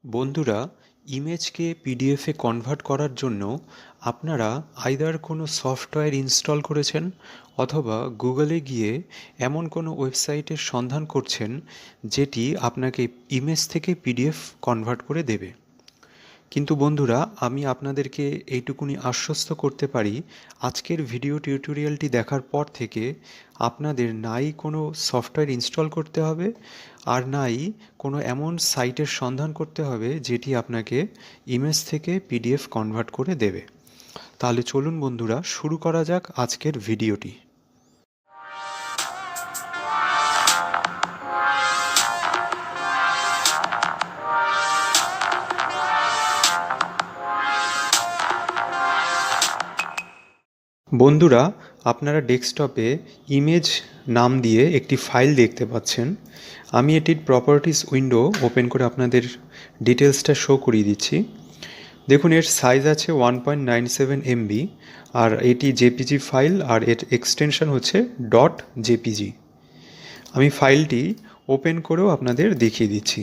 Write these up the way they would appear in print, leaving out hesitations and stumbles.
বন্ধুরা, ইমেজকে পিডিএফে কনভার্ট করার জন্য আপনারা আইদার কোনো সফটওয়্যার ইনস্টল করেছেন অথবা গুগলে গিয়ে এমন কোনো ওয়েবসাইটের সন্ধান করছেন যেটি আপনাকে ইমেজ থেকে পিডিএফ কনভার্ট করে দেবে। কিন্তু বন্ধুরা, আমি আপনাদেরকে এইটুকুনি আশ্বস্ত করতে পারি, আজকের ভিডিও টিউটোরিয়ালটি দেখার পর থেকে আপনাদের নাই কোনো সফটওয়্যার ইনস্টল করতে হবে আর নাই কোনো এমন সাইটের সন্ধান করতে হবে যেটি আপনাকে ইমেজ থেকে পিডিএফ কনভার্ট করে দেবে। তাহলে চলুন বন্ধুরা, শুরু করা যাক আজকের ভিডিওটি। বন্ধুরা, আপনারা ডেস্কটপে ইমেজ নাম দিয়ে একটি ফাইল দেখতে পাচ্ছেন। আমি এটির প্রপার্টিস উইন্ডো ওপেন করে আপনাদের ডিটেলসটা শো করিয়ে দিচ্ছি। দেখুন, এর সাইজ আছে 1.97 MB আর এটি জেপিজি ফাইল আর এর এক্সটেনশন হচ্ছে .jpg। আমি ফাইলটি ওপেন করেও আপনাদের দেখিয়ে দিচ্ছি।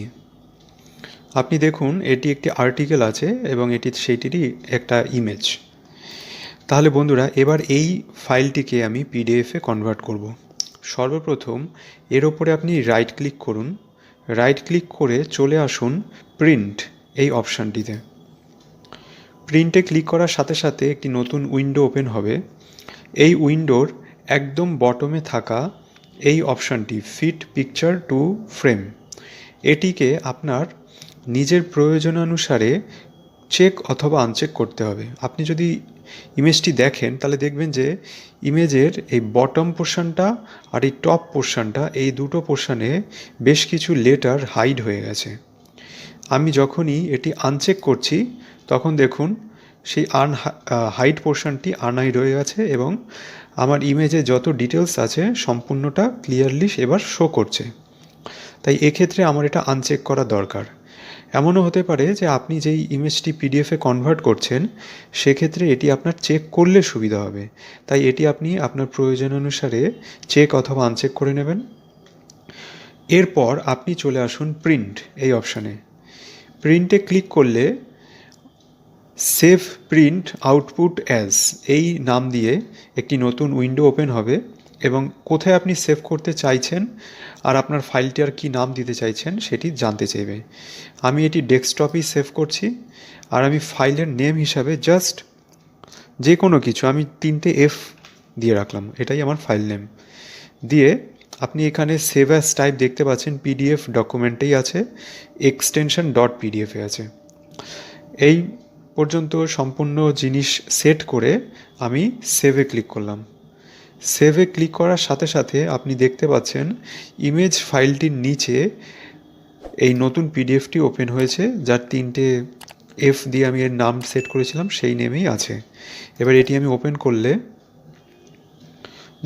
আপনি দেখুন, এটি একটি আর্টিকেল আছে এবং এটি সেইটিরই একটা ইমেজ। তাহলে বন্ধুরা, এবার এই ফাইলটিকে আমি পিডিএফে কনভার্ট করব। সর্বপ্রথম এর ওপরে আপনি রাইট ক্লিক করুন। রাইট ক্লিক করে চলে আসুন প্রিন্ট এই অপশানটিতে। প্রিন্টে ক্লিক করার সাথে সাথে একটি নতুন উইন্ডো ওপেন হবে। এই উইন্ডোর একদম বটমে থাকা এই অপশানটি ফিট পিকচার টু ফ্রেম, এটিকে আপনার নিজের প্রয়োজনানুসারে চেক অথবা আনচেক করতে হবে। আপনি যদি ইমেজটি দেখেন তাহলে দেখবেন যে ইমেজের এই বটম পোর্শনটা আর এই টপ পোর্শনটা, এই দুটো পোর্শনে বেশ কিছু লেটার হাইড হয়ে গেছে। আমি যখনই এটি আনচেক করছি তখন দেখুন সেই হাইড পোর্শনটি আনহাইড হয়ে গেছে এবং আমার ইমেজে যত ডিটেলস আছে সম্পূর্ণটা ক্লিয়ারলি এবার শো করছে। তাই এক্ষেত্রে আমার এটা আনচেক করা দরকার। এমনও হতে পারে যে আপনি যেই ইমেজটি পিডিএফে কনভার্ট করছেন সেক্ষেত্রে এটি আপনার চেক করলে সুবিধা হবে। তাই এটি আপনি আপনার প্রয়োজন অনুসারে চেক অথবা আনচেক করে নেবেন। এরপর আপনি চলে আসুন প্রিন্ট এই অপশানে। প্রিন্টে ক্লিক করলে সেভ প্রিন্ট আউটপুট অ্যাজ এই নাম দিয়ে একটি নতুন উইন্ডো ওপেন হবে এবং কোথায় আপনি সেভ করতে চাইছেন আর আপনার ফাইলটি আর কী নাম দিতে চাইছেন সেটি জানতে চাইবে। আমি এটি ডেস্কটপেই সেভ করছি আর আমি ফাইলের নেম হিসাবে জাস্ট যে কোনো কিছু, আমি 3টে F দিয়ে রাখলাম, এটাই আমার ফাইল নেম। দিয়ে আপনি এখানে সেভ অ্যাজ টাইপ দেখতে পাচ্ছেন, পিডিএফ ডকুমেন্টেই আছে, এক্সটেনশন .pdf-এ আছে। এই পর্যন্ত সম্পূর্ণ জিনিস সেট করে আমি সেভে ক্লিক করলাম। সেভে ক্লিক করার সাথে সাথে আপনি দেখতে পাচ্ছেন ইমেজ ফাইলটির নিচে এই নতুন পিডিএফটি ওপেন হয়েছে, যার 3টে F দিয়ে আমি এর নাম সেট করেছিলাম সেই নেমেই আছে। এবার এটি আমি ওপেন করলে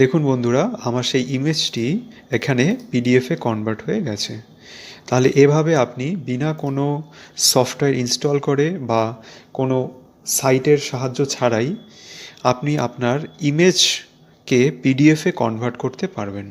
দেখুন বন্ধুরা, আমার সেই ইমেজটি এখানে পিডিএফে কনভার্ট হয়ে গেছে। তাহলে এভাবে আপনি বিনা কোনো সফটওয়্যার ইনস্টল করে বা কোনো সাইটের সাহায্য ছাড়াই আপনি আপনার ইমেজকে পিডিএফে কনভার্ট করতে পারবেন।